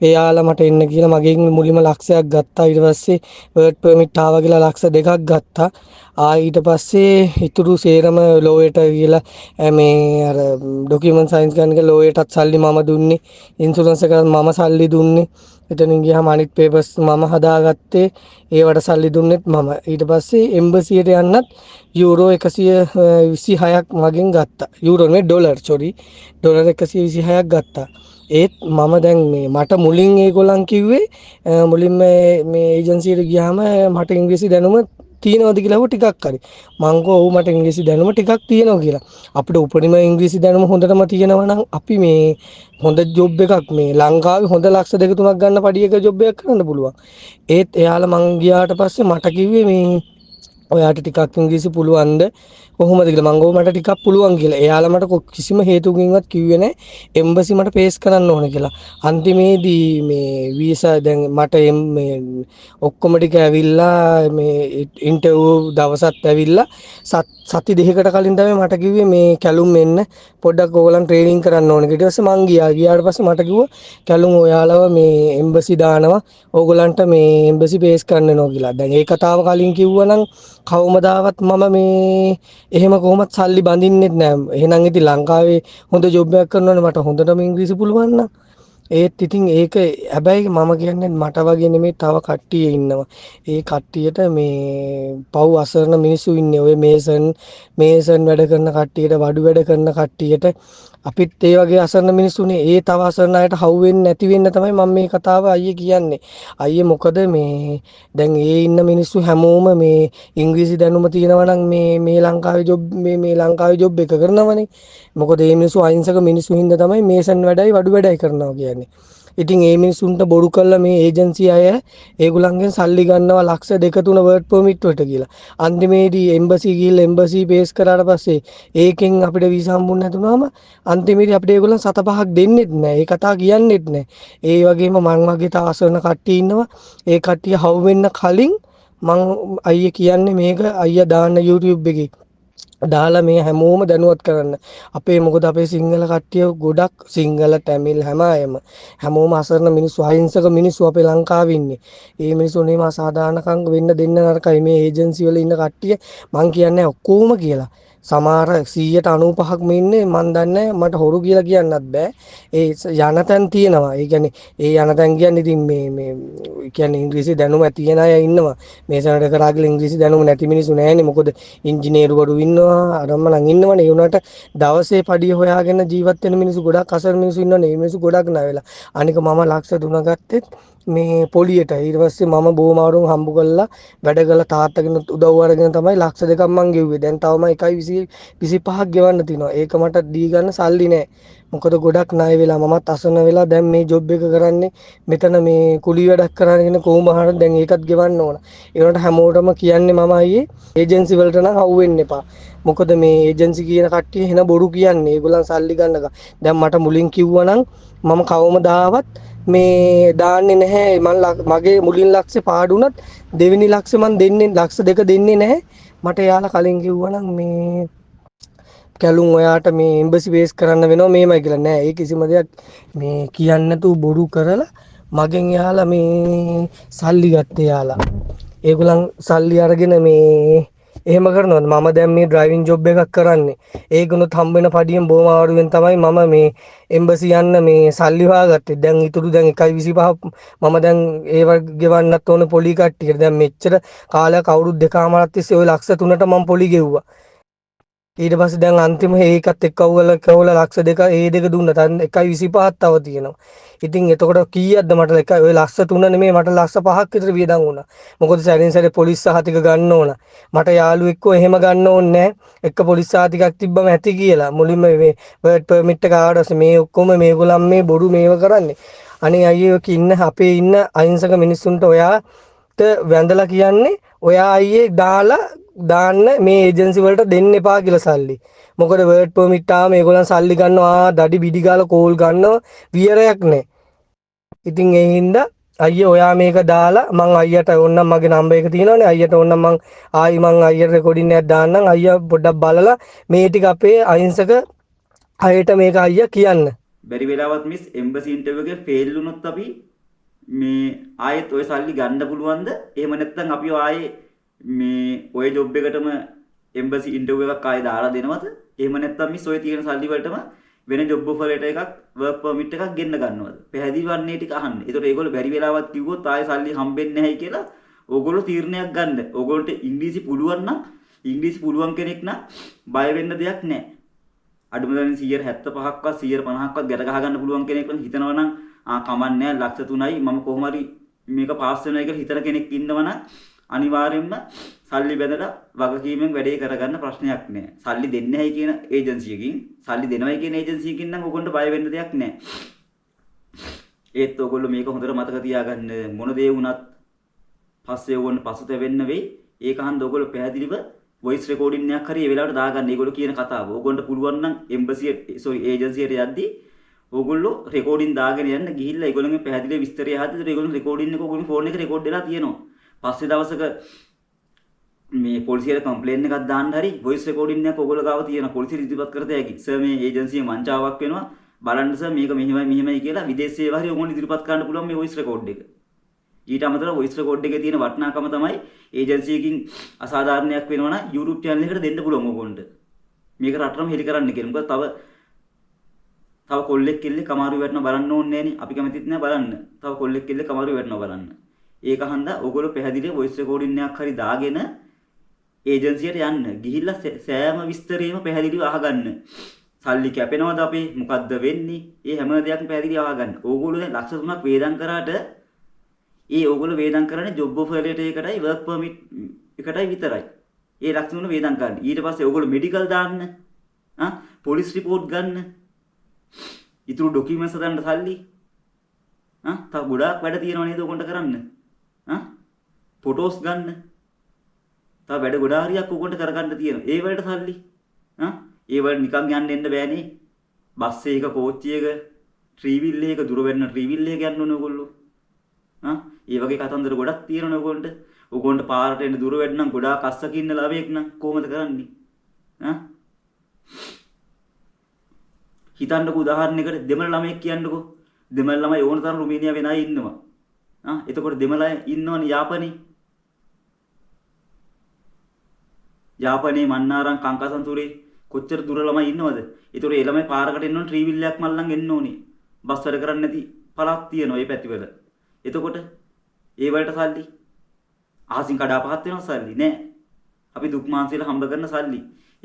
Speaker 2: එයාලා මට එන්න කියලා මගෙන් මුලින්ම ලක්ෂයක් ගත්තා. ඊට පස්සේ වර්ක් පර්මිට් ආවා කියලා ලක්ෂ 2ක් ගත්තා. ඊට පස්සේ ඉතුරු සේරම ලෝයරට කියලා මේ අර ඩොකියුමන්ට් සයින්ස් ගන්න එක ලෝයරටත් සල්ලි මම දුන්නේ. ඉන්ෂුරන්ස් එකත් මම සල්ලි දුන්නේ. එතනින් ගියාම අනිත් පේපර්ස් මම හදාගත්තේ. ඒවට සල්ලි දුන්නෙත් මම. ඊට පස්සේ එම්බසියට යන්නත් යූරෝ 126ක් මගෙන් ගත්තා. යූරෝ නෙවෙයි ඩොලර් ඩොලර් 126ක් ගත්තා. ඒත් මම දැන් මේ මට මුලින් ඒගොල්ලන් කිව්වේ මුලින්ම මේ ඒජන්සියට ගියාම මට ඉංග්‍රීසි දැනුම තියෙනවද කියලා හො ටිකක් හරි මං ගෝ ඔව් මට ඉංග්‍රීසි දැනුම ටිකක් තියෙනවා කියලා. අපිට උපරිම ඉංග්‍රීසි දැනුම හොඳටම තියෙනවා නම් අපි මේ හොඳ ජොබ් එකක් මේ ලංකාවේ හොඳ ලක්ෂ 2-3ක් ගන්න පඩියක ජොබ් එකක් කරන්න පුළුවන්. ඒත් එයාලා මං ගියාට පස්සේ මට කිව්වේ මේ ඔයාට ටිකක් ඉංග්‍රීසි පුළුවන්ද කොහොමද කියලා. මං ගෝ මට ටිකක් පුළුවන් කියලා. එයාලා මට කිසිම හේතුවකින්වත් කිව්වේ නැහැ එම්බසි මට පේස් කරන්න ඕන කියලා. අන්තිමේදී මේ වීසා දැන් මට මේ ඔක්කොම ටික ඇවිල්ලා මේ ඉන්ටර්විව් දවසත් ඇවිල්ලා සති දෙකකට කලින් තමයි මට කිව්වේ මේ කැලුම් එන්න පොඩ්ඩක් ඕගලන් ට්‍රේනින් කරන්න ඕන. ඊට පස්සේ මං ගියාට පස්සේ මට කිව්වා කැලුම් ඔයාලව මේ එම්බසි දානවා ඕගලන්ට මේ එම්බසි පේස් කරන්න ඕන කියලා. දැන් ඒ කතාව කලින් කිව්වනම් කවමදාවත් මම මේ එහෙම කොහොමත් සල්ලි බඳින්නෙත් නෑ. එහෙනම් ඉතින් ලංකාවේ හොඳ ජොබ් එකක් කරනවනේ මට හොඳටම ඉංග්‍රීසි පුළුවන් නම්. ඒත් ඉතින් ඒක හැබැයි මම කියන්නේ මට වගේ නෙමෙයි තව කට්ටිය ඉන්නවා. ඒ කට්ටියට මේ පව් අසරණ මිනිස්සු ඉන්නේ. ඔය මේසන් වැඩ කරන කට්ටියට වඩු වැඩ කරන කට්ටියට අපිත් ඒ වගේ අසරණ මිනිස්සුනේ. ඒ තව අසරණ අයට හවු වෙන්නේ නැති වෙන්න තමයි මම මේ කතාව අයියේ කියන්නේ. අයියේ මොකද මේ දැන් ඒ ඉන්න මිනිස්සු හැමෝම මේ ඉංග්‍රීසි දැනුම තියෙනවා නම් මේ ලංකාවේ ජොබ් එක කරනවනේ. මොකද මේ මිනිස්සු අහිංසක මිනිස්සු හින්දා තමයි මේසන් වැඩයි වඩු වැඩයි කරනවා කියන්නේ. ඉතින් ඒ මිනිස්සුන්ට බොරු කළා මේ ඒජන්සි අය ඒගොල්ලන්ගෙන් සල්ලි ගන්නවා ලක්ෂ 2-3 වර්ක් පර්මිට් වලට කියලා. අන්තිමේදී එම්බසි ගිහිල්ලා එම්බසි පේස් කරාට පස්සේ ඒකෙන් අපිට වීසා හම්බුනේ නැතුනම අන්තිමේදී අපිට ඒගොල්ලන් 7-5ක් දෙන්නෙත් නැහැ. ඒ කතා කියන්නෙත් නැහැ. ඒ වගේම මං වගේ තව අසරණ කට්ටිය ඉන්නවා. ඒ කට්ටිය හවු වෙන්න කලින් මං අයියේ කියන්නේ මේක අයියා දාන්න YouTube එකේ දාලා මේ හැමෝම දැනුවත් කරන්න. අපේ මොකද අපේ සිංහල කට්ටිය ගොඩක් සිංහල තැමිල් හැමෝම අසරණ මිනිස්සු අහිංසක මිනිස්සු අපේ ලංකාවේ ඉන්නේ. ඒ මිනිස්සුන්ේම අසාධාරණකම් වෙන්න දෙන්න නරකයි. මේ ඒජන්සි වල ඉන්න කට්ටිය මං කියන්නේ ඔක්කොම කියලා. සමහර 195ක් ඉන්නේ මන් දන්නේ මට හොරු කියලා කියන්නත් බෑ. ඒ යන තැන් තියෙනවා. ඒ කියන්නේ ඒ යන තැන් කියන්නේ ඉතින් මේ කියන්නේ ඉංග්‍රීසි දැනුම තියෙන අය ඉන්නවා. මේ සනඩ කරාගල ඉංග්‍රීසි දැනුම නැති මිනිස්සු නැහැනේ. මොකද ඉංජිනේරුවරු ඉන්නවා අරම්මලන් ඉන්නවනේ. ඒ උනාට දවසේ පඩිය හොයාගෙන ජීවත් වෙන මිනිස්සු ගොඩක් අසරණ මිනිස්සු ඉන්නවනේ. මේ මිනිස්සු ගොඩක් නැවෙලා. අනික මම ලක්ෂ 3 ගත්තෙත් මේ පොලියට. ඊට පස්සේ මම බෝමාරුන් හම්බ කරලා වැඩ කරලා තාත්තගෙන උදව් අරගෙන තමයි ලක්ෂ 2ක් මං ගෙව්වේ. දැන් තවම 1.25ක් ගෙවන්න තියෙනවා. ඒක මට දී ගන්න සල්ලි නෑ. මොකද ගොඩක් ණය වෙලා මමත් අසරණ වෙලා දැන් මේ ජොබ් එක කරන්නේ මෙතන මේ කුලී වැඩක් කරගෙන කොහොම හරි දැන් ඒකත් ගෙවන්න ඕන. ඒ වුණාට හැමෝටම කියන්නේ මම අයියේ ඒජන්සි වලට නම් හවු වෙන්න එපා. මොකද මේ ඒජන්සි කියන කට්ටිය එන බොරු කියන්නේ. ඒගොල්ලන් සල්ලි ගන්නක. දැන් මට මුලින් කිව්වනම් මම කවමදාවත් මේ දාන්නේ නැහැ. මගේ මුලින් ලක්ෂේ පාඩුණත් දෙවෙනි ලක්ෂේ මන් දෙන්නේ ලක්ෂ 2 දෙන්නේ නැහැ. මට යාලා කලින් කිව්වනම් මේ කැලුම් ඔයාට මේ එම්බසි බේස් කරන්න වෙනවා මේමයි කියලා නෑ. ඒ කිසිම දෙයක් මේ කියන්න නැතුව බොරු කරලා මගෙන් එයාලා මේ සල්ලි ගත්තේ යාලා. ඒගොල්ලන් සල්ලි අරගෙන මේ එහෙම කරනවද? මම දැන් මේ ඩ්‍රයිවිං ජොබ් එකක් කරන්නේ. ඒගොල්ලොත් හම්බ වෙන පඩියෙන් බොහොම ආඩුවෙන් තමයි මම මේ එම්බසි යන්න මේ සල්ලි හොයාගත්තේ. දැන් ඊටු දැන් 1.25 මම දැන් ඒව ගෙවන්නත් ඕන පොලි කට්ටියට. දැන් මෙච්චර කාලයක් අවුරුදු දෙකමාරක් තිස්සේ ওই ලක්ෂ 3ට මම පොලි ගෙව්වා. ඊට පස්සේ දැන් අන්තිම ඒකත් එක්ක කවුල ලක්ෂ 2 ඒ දෙක දුන්නා. දැන් 1.25ක් තව තියෙනවා. ඉතින් එතකොට කීයක්ද මට ඔය ලක්ෂ 3 නෙමෙයි මට ලක්ෂ 5ක් විතර වියදම් වුණා. මොකද සැරින් සැරේ පොලිස් සහතික ගන්න ඕන. මට යාළුවෙක්ව එහෙම ගන්න ඕනේ නැහැ. එක පොලිස් සහතිකයක් තිබ්බම ඇති කියලා. මුලින්ම මේ වර්ඩ් පර්මිට් එක ආවට මේ ඔක්කොම මේගොල්ලන් මේ බොරු මේව කරන්නේ. අනේ අයියෝ ඉන්න අපේ ඉන්න අහිංසක මිනිස්සුන්ට ඔයාට වැඳලා කියන්නේ ඔයා අයියේ දාන්න මේ ඒජන්සි වලට දෙන්න එපා කියලා සල්ලි. මොකද වර්ඩ් පර්මිට් ආව මේගොල්ලන් සල්ලි ගන්නවා දඩි බිඩි ගාලා කෝල් ගන්නවා වියරයක් නැහැ. ඉතින් ඒ හින්දා අයියා ඔයා මේක දාලා මං අයියට ඕන්නම් මගේ නම්බර් එක තියෙනවනේ අයියට ඕන්නම් මං අයියට රෙකෝඩින් එකක් දාන්නම් අයියා පොඩ්ඩක් බලලා මේ ටික අපේ අහිංසක අයට මේක අයියා කියන්න.
Speaker 1: බැරි වෙලාවත් මිස් එම්බසි ඉන්ටර්විව් එකේ ෆේල් වුණොත් අපි මේ ආයෙත් ඔය සල්ලි ගන්න පුළුවන්ද? එහෙම නැත්නම් අපි ආයේ මේ ඔය ජොබ් එකටම එම්බසි ඉන්ටර්විව් එකක් ආයෙ දාලා දෙනවද? එහෙම නැත්නම් මිස් ඔය තියෙන සල්ලි වලටම වෙන ජොබ් ඔෆර් ලෙටර් එකක් වර්ක් පර්මිට් එකක් ගෙන්න ගන්නවද? පැහැදිලි වන්නේ ටික අහන්න. ඒතකොට ඒගොල්ලෝ බැරි වෙලාවත් කිව්වොත් ආයෙ සල්ලි හම්බෙන්නේ නැහැයි කියලා ඕගොල්ලෝ තීරණයක් ගන්න. ඕගොල්ලන්ට ඉංග්‍රීසි පුළුවන් නම් ඉංග්‍රීසි පුළුවන් කෙනෙක් නම් බය වෙන්න දෙයක් නැහැ. අඩුම තරමින් 175ක්වත් 150ක්වත් ගැට ගහ ගන්න පුළුවන් කෙනෙක් නම් හිතනවා නම් කමන්නේ ලක්ෂ 3යි මම කොහොම හරි මේක පාස් වෙනවා කියලා හිතන කෙනෙක් ඉන්නවා නම් අනිවාර්යයෙන්ම සල්ලි බැඳලා වගකීමෙන් වැඩේ කරගන්න ප්‍රශ්නයක් නැහැ. සල්ලි දෙන්නේ නැහැයි කියන ඒජන්සියකින් සල්ලි දෙනවයි කියන ඒජන්සියකින් නම් ඔයගොල්ලන්ට බය වෙන්න දෙයක් නැහැ. ඒත් ඔයගොල්ලෝ මේක හොඳට මතක තියාගන්න මොන දේ වුණත් පස්සේ ඕගොල්ලෝ පසුතැවෙන්න වෙයි. ඒක හන්ද ඔයගොල්ලෝ පැහැදිලිව වොයිස් රෙකෝඩින් එකක් හරි ඒ වෙලාවට දාගන්න. ඒගොල්ලෝ කියන කතාව. ඕගොල්ලන්ට පුළුවන් නම් ඒජන්සියට යද්දී ඕගොල්ලෝ රෙකෝඩින් දාගෙන යන්න ගිහිල්ලා ඒගොල්ලන්ගේ පැහැදිලි විස්තරය අහද්දී ඒගොල්ලෝ රෙකෝඩින් එක ඕගොල්ලෝ ෆෝන් එකේ රෙකෝඩ් වෙලා තියෙනවා. පස්සේ දවසක මේ පොලිසියට කම්ප්ලේන් එකක් දාන්න හරි වොයිස් රෙකෝඩින් එකක් ඔයගොල්ලෝ ගාව තියෙනවා. පොලිසිය ඉදිරිපත් කරත හැකි. සර් මේ ඒජන්සියේ වංචාවක් වෙනවා. බලන්න සර් මේක මෙහෙමයි කියලා විදේශ සේවාව හරි ඔයගොල්ලෝ ඉදිරිපත් කරන්න පුළුවන් මේ වොයිස් රෙකෝඩ් එක. ඊට අමතරව වොයිස් රෙකෝඩ් එකේ තියෙන වටිනාකම තමයි ඒජන්සියකින් අසාධාරණයක් වෙනවා නම් YouTube channel එකට දෙන්න පුළුවන් ඕගොල්ලන්ට. මේක රටටම හෙලි කරන්න කියලා. මොකද තව කොල්ලෙක් කෙල්ලෙක් අමාරු වෙටනවා බලන්න ඕනේ නෑනේ. අපි කැමතිත් නෑ බලන්න. තව කොල්ලෙක් කෙල්ලෙක් අමාරු වෙටනවා බලන්න. ඒක හන්දා ඔයගොල්ලෝ පැහැදිලිව වොයිස් රෙකෝඩින් එකක් හරි දාගෙන ඒජන්සියට යන්න. ගිහිල්ලා සෑම විස්තරේම පැහැදිලිව අහගන්න. සල්ලි කැපෙනවද අපි? මොකද්ද වෙන්නේ? ඒ හැම දෙයක්ම පැහැදිලිව අහගන්න. ඕගොල්ලෝ දැන් ලක්ෂ 3ක් වේදම් කරාට ඒ ඕගොල්ලෝ වේදම් කරන්නේ ජොබ් ඔෆර් ලෙටර් එකටයි වර්ක් පර්මිට් එකටයි විතරයි. ඒ ලක්ෂ 3 වේදම් කරන්නේ. ඊට පස්සේ ඕගොල්ලෝ මෙඩිකල් දාන්න. පොලිස් රිපෝට් ගන්න. ඊටු ඩොකියුමන්ට්ස් හදන්න සල්ලි. තව ගොඩාක් වැඩ තියෙනවා නේද ඔයගොල්ලන්ට කරන්න? ෆොටෝස් ගන්න. තව වැඩ ගොඩාක් හරියක් ඔයගොල්ලන්ට කරගන්න තියෙනවා. ඒ වලට සල්ලි. ඒ වල නිකන් යන්න එන්න බෑනේ. බස් එක, කෝච්චි එක, ට්‍රීවිල් එක, දුර වෙන්න ට්‍රීවිල් එක යන්න ඕනේ ඔයගොල්ලෝ. ඒ වගේ කතන්දර ගොඩක් තියෙනවා ඔයගොල්ලන්ට. ඔයගොල්ලන්ට පාරට එන්න දුර වෙන්න නම් ගොඩාක් අස්සක ඉන්න ළමයෙක් නම් කොහොමද කරන්නේ? හිතන්නකෝ උදාහරණයකට දෙමළ ළමයෙක් කියන්නකෝ. දෙමළ ළමයි ඕන තරම් රුමේනියා වෙන අය ඉන්නවා. එතකොට දෙමළ අය ඉන්නවනේ යාපනයේ. යාපනයේ මන්නාරම් කංකසන්තුරේ කොච්චර දුර ළමයි ඉන්නවද? ඒතකොට ඒ ළමයි පාරකට එන්න ඕනේ ට්‍රීවිල් එකක් මල්ලන් එන්න ඕනේ. බස් වැඩ කරන්නේ නැති පළාත් තියෙනවා මේ පැතිවල. එතකොට ඒ වලට සල්ලි ආසින් කඩා පහත් වෙනවා සල්ලි නෑ. අපි දුක් මාන්සියලා හම්බ කරන සල්ලි.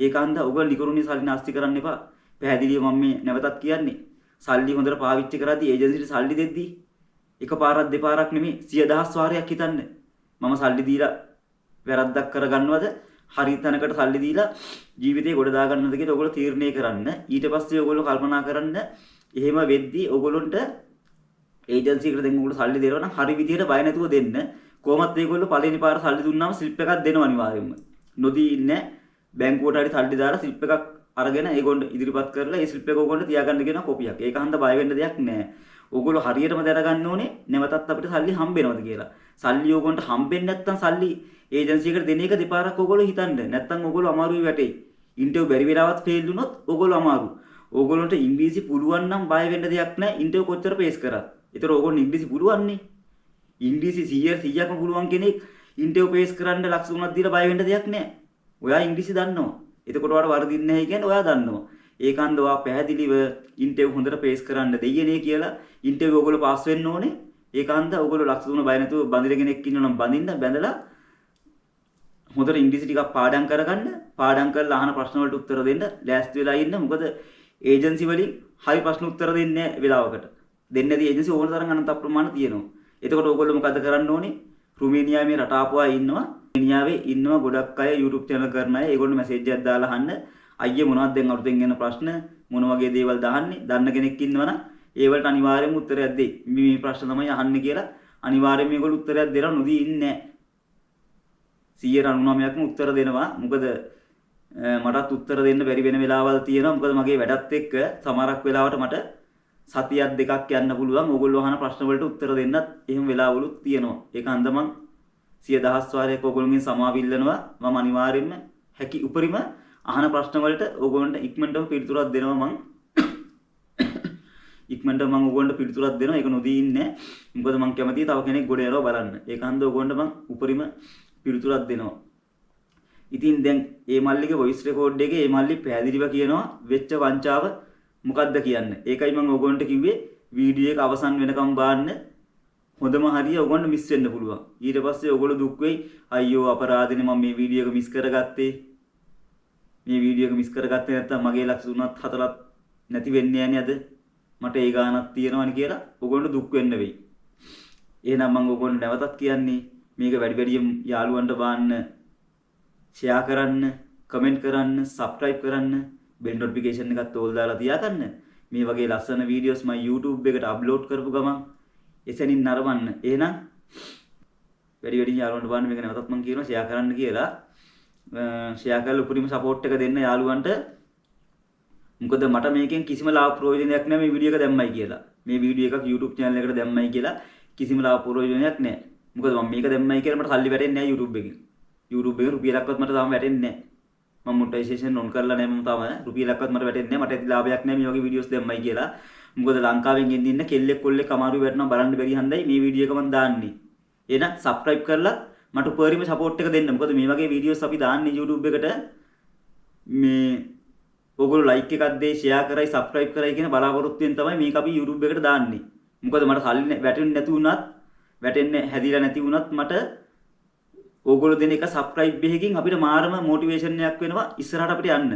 Speaker 1: ඒකන්ද ඔයගොල්ලෝ නිකරුණේ සල්ලි නාස්ති කරන්න එපා. පැහැදිලිව මම මේ නැවතත් කියන්නේ. සල්ලි හොඳට පාවිච්චි කරද්දී ඒජන්සිට සල්ලි දෙද්දී එකපාරක් දෙපාරක් නෙමෙයි 100,000 වාරයක් හිතන්න. මම සල්ලි දීලා වැරද්දක් කරගන්නවද? හරි තැනකට සල්ලි දීලා ජීවිතේ ගොඩ දා ගන්නවද කියලා ඔයගොල්ලෝ තීරණය කරන්න. ඊට පස්සේ ඔයගොල්ලෝ කල්පනා කරන්න එහෙම වෙද්දී ඔයගොල්ලොන්ට ඒජන්සි එකට දෙන්න උගල සල්ලි දෙනවා නම් හරි විදියට බය නැතුව දෙන්න. කොහොමත් මේගොල්ලෝ පළවෙනි පාර සල්ලි දුන්නාම ස්ලිප් එකක් දෙනවා අනිවාර්යයෙන්ම. නොදී ඉන්නේ බැංකුවට හරි සල්ලි දාලා ස්ලිප් එකක් අරගෙන ඒගොල්ලෝ ඉදිරිපත් කරලා ඒ ස්ලිප් එක ඕගොල්ලෝ තියාගන්න කියන කොපියක්. ඒක හන්ද බය වෙන්න දෙයක් නැහැ. ඕගොල්ලෝ හරියටම දැනගන්න ඕනේ නැවතත් අපිට සල්ලි හම්බෙනවද කියලා. සල්ලි ඕගොල්ලන්ට හම්බෙන්නේ නැත්නම් සල්ලි ඒජන්සි එකට දෙන එක දෙපාරක් ඕගොල්ලෝ හිතන්න. නැත්නම් ඕගොල්ලෝ අමාරුයි වැටෙයි. ඉන්ටර්විව් බැරි වෙලාවත් ෆේල් වුණොත් ඕගොල්ලෝ අමාරු. ඕගොල්ලන්ට ඉංග්‍රීසි පුළුවන් නම් බය වෙන්න දෙයක් නැහැ. ඉන්ටර්විව් කොච්චර පේස් කරත්. ඒතර ඕගොල්ලෝ ඉංග්‍රීසි පුළුවන් නේ. ඉංග්‍රීසි 100%ක්ම පුළුවන් කෙනෙක් ඉන්ටර්විව් පේස් කරන්න ලක්ෂ 3ක් දීලා බය වෙන්න දෙයක් නැහැ. ඔයා ඉංග්‍රීසි දන්නවා. එතකොට ඔයාට වරදින්නේ නැහැ කියන්නේ ඔයා දන්නවා. ඒකන්ද ඔයා පැහැදිලිව ඉන්ටර්විව් හොඳට පේස් කරන්න දෙයියනේ කියලා ඉන්ටර්විව් ඔයගොල්ලෝ පාස් වෙන්න ඕනේ. ඒකන්ද ඔයගොල්ලෝ ලක්ෂ 3 බය නැතුව බඳින කෙනෙක් ඉන්නවනම් බඳින්න බැඳලා හොඳට ඉංග්‍රීසි ටිකක් පාඩම් කරගන්න. පාඩම් කරලා අහන ප්‍රශ්න වලට උත්තර දෙන්න ලෑස්ති වෙලා ඉන්න. මොකද ඒජන්සි වලින් හරි ප්‍රශ්න උත්තර දෙන්නේ නැහැ වෙලාවකට. දෙන්නේ නැති ඒජන්සි ඕන තරම් අනන්ත අප්‍රමාණ තියෙනවා. එතකොට ඕගොල්ලෝ මොකද කරන්න ඕනේ? රුමේනියාවේ මේ රට ආපුවා ඉන්නවා. රුමේනියාවේ ඉන්නවා ගොඩක් අය YouTube channel කරන අය. ඒගොල්ලෝ මැසේජ් එකක් දාලා අහන්න. අයියේ මොනවද දැන් අලුතෙන් එන ප්‍රශ්න? මොන වගේ දේවල් දාන්නේ? දන්න කෙනෙක් ඉන්නවනම් ඒ වලට අනිවාර්යයෙන්ම උත්තරයක් දෙයි. මේ ප්‍රශ්න තමයි අහන්නේ කියලා අනිවාර්යයෙන්ම මේගොල්ලෝ උත්තරයක් දෙනවා නොදී ඉන්නේ නැහැ. 199%ක්ම උත්තර දෙනවා. මොකද මටත් උත්තර දෙන්න බැරි වෙන වෙලාවල් තියෙනවා. මොකද මගේ වැඩත් එක්ක සමහරක් වෙලාවට මට සතියක් දෙකක් යන්න පුළුවන්. ඕගොල්ලෝ අහන ප්‍රශ්න වලට උත්තර දෙන්නත් එහෙම වෙලාවලුත් තියෙනවා. ඒක හන්ද මං 100,000 වාරයක් ඕගොල්ලෝගෙන් සමාවිල්ලනවා. මම අනිවාර්යයෙන්ම හැකි උපරිම අහන ප්‍රශ්න වලට ඕගොල්ලන්ට ඉක්මනටම පිළිතුරක් දෙනවා මං. ඉක්මනට මං ඕගොල්ලන්ට පිළිතුරක් දෙනවා. ඒක නොදී ඉන්නේ. මොකද මං කැමතියි තව කෙනෙක් ගොඩ යනවා බලන්න. ඒක හන්ද ඕගොල්ලන්ට මං උපරිම පිළිතුරක් දෙනවා. ඉතින් දැන් මේ මල්ලිගේ වොයිස් රෙකෝඩ් එකේ මේ මල්ලි පැහැදිලිව කියනවා වෙච්ච වංචාව මොකක්ද කියන්නේ. ඒකයි මම ඕගොල්ලන්ට කිව්වේ වීඩියෝ එක අවසන් වෙනකම් බලන්න. හොඳම හරිය ඕගොල්ලන්ට මිස් වෙන්න පුළුවන්. ඊට පස්සේ ඕගොල්ලෝ දුක් වෙයි. අයියෝ අපරාධනේ මම මේ වීඩියෝ එක මිස් කරගත්තේ. මේ වීඩියෝ එක මිස් කරගත්තේ නැත්තම් මගේ ලක්ෂ 3ක් 4ක් නැති වෙන්නේ නෑනේ අද. මට ඒ ගානක් තියෙනවනේ කියලා ඕගොල්ලන්ට දුක් වෙන්න වෙයි. එහෙනම් මම ඕගොල්ලන්ට නැවතත් කියන්නේ මේක වැඩි වැඩියෙන් යාළුවන්ට බාන්න ෂෙයා කරන්න, කමෙන්ට් කරන්න, සබ්ස්ක්‍රයිබ් කරන්න, බෙල් නොටිෆිකේෂන් එකත් ඕල් දාලා තියාගන්න. මේ වගේ ලස්සන වීඩියෝස් මම YouTube එකට අප්ලෝඩ් කරපු ගමන් එසැනින් නරඹන්න. එහෙනම් වැඩි වැඩියෙන් යාළුවන්ට බාන්න මේක නැවතත් මම කියනවා ෂෙයා කරන්න කියලා. ෂෙයා කරලා උපරිම සපෝට් එක දෙන්න යාළුවන්ට. මොකද මට මේකෙන් කිසිම ලාභ ප්‍රයෝජනයක් නැහැ මේ වීඩියෝ එක දැම්මයි කියලා. මේ වීඩියෝ එකක් YouTube channel එකට දැම්මයි කියලා කිසිම ලාභ ප්‍රයෝජනයක් නැහැ. මොකද මම මේක දැම්මයි කියලා මට සල්ලි වැටෙන්නේ නැහැ YouTube එකෙන්. YouTube එකේ රුපියලක්වත් මට තාම වැටෙන්නේ නැහැ. මම මොනිටයිසේෂන් ඔන් කරලා නැහැ මම තාම. රුපියලක්වත් මට වැටෙන්නේ නැහැ. මට ඇති ලාභයක් නැහැ මේ වගේ වීඩියෝස් දැම්මයි කියලා. මොකද ලංකාවෙන් ඉන්න කෙල්ලෙක් කොල්ලෙක් අමාරු වෙටනවා බලන්න බැරි හන්දයි මේ වීඩියෝ එක මම දාන්නේ. එහෙනම් subscribe කරලා මට උපරිම support එක දෙන්න. මොකද මේ වගේ වීඩියෝස් අපි දාන්නේ YouTube එකට මේ ඔයගොල්ලෝ like එකක් දෙයි, share කරයි, subscribe කරයි කියන බලාපොරොත්තුෙන් තමයි මේක අපි YouTube එකට දාන්නේ. මොකද මට සල්ලි වැටෙන්නේ නැති වුණත්, වැටෙන්නේ හැදිලා නැති වුණත් මට ඕගොල්ලෝ දෙන එක subscribe එකකින් අපිට මාරම motivation එකක් වෙනවා ඉස්සරහට අපිට යන්න.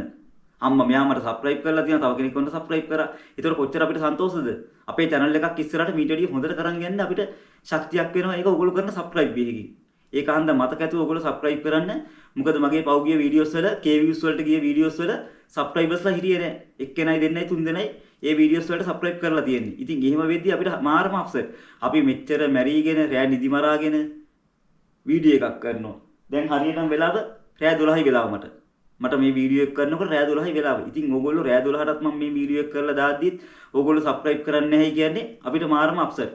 Speaker 1: අම්මා මෙයා මට subscribe කරලා තියෙනවා, තව කෙනෙක් වුණා subscribe කරා. ඒතර කොච්චර අපිට සන්තෝෂද? අපේ channel එකක් ඉස්සරහට මීට වැඩිය හොඳට කරන් යන්න අපිට ශක්තියක් වෙනවා. ඒක ඕගොල්ලෝ කරන subscribe එකකින්. ඒක හන්ද මතක ඇතුව ඕගොල්ලෝ subscribe කරන්න. මොකද මගේ පෞගිය වීඩියෝස් වල K views වලට ගිය වීඩියෝස් වල subscribersලා හිටියේ නැහැ. එක්කෙනයි දෙන්නයි තුන් දෙනයි ඒ වීඩියෝස් වලට subscribe කරලා තියෙන්නේ. ඉතින් එහෙම වෙද්දී අපිට මාරම අප්සෙට්. අපි මෙච්චර මැරීගෙන රෑ නිදි මරාගෙන වීඩියෝ එකක් කරනවා. දැන් හරියටම වෙලාව රෑ 12යි වෙලාව මට මේ වීඩියෝ එක කරනකොට රෑ 12යි වෙලාව. ඉතින් ඕගොල්ලෝ රෑ 12ටත් මම මේ වීඩියෝ එක කරලා දාද්දිත් ඕගොල්ලෝ subscribe කරන්නේ නැහැ කියන්නේ අපිට මාරම අප්සෙට්.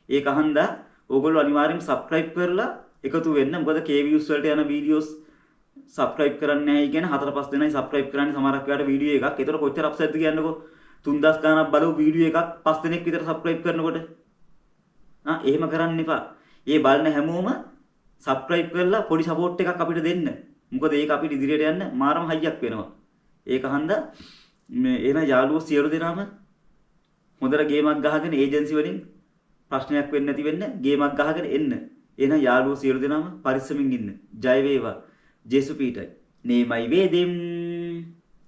Speaker 1: ඒක අහන්දා ඕගොල්ලෝ අනිවාර්යෙන්ම subscribe කරලා එකතු වෙන්න. මොකද K views වලට යන වීඩියෝස් subscribe කරන්නේ නැහැ කියන 4-5 දෙනයි subscribe කරන්නේ සමහරක් වෙලාවට වීඩියෝ එකක්. ඒතර කොච්චර අප්සෙට්ද කියන්නකෝ. 3000 ගාණක් බලව වීඩියෝ එකක් 5 දෙනෙක් විතර subscribe කරනකොට. එහෙම කරන්න එපා. ඒ බලන හැමෝම subscribe කරලා පොඩි support එකක් අපිට දෙන්න. මොකද ඒක අපිට ඉදිරියට යන්න මාරම හයියක් වෙනවා. ඒක හන්දා මේ එන යාළුවෝ සියලු දෙනාම හොඳට ගේමක් ගහගෙන ඒජන්සි වලින් ප්‍රශ්නයක් වෙන්නේ නැති වෙන්න ගේමක් ගහගෙන එන්න. එන යාළුවෝ සියලු දෙනාම පරිස්සමින් ඉන්න. ජය වේවා. ජේසු පීටයි. නේමයි වේදෙම්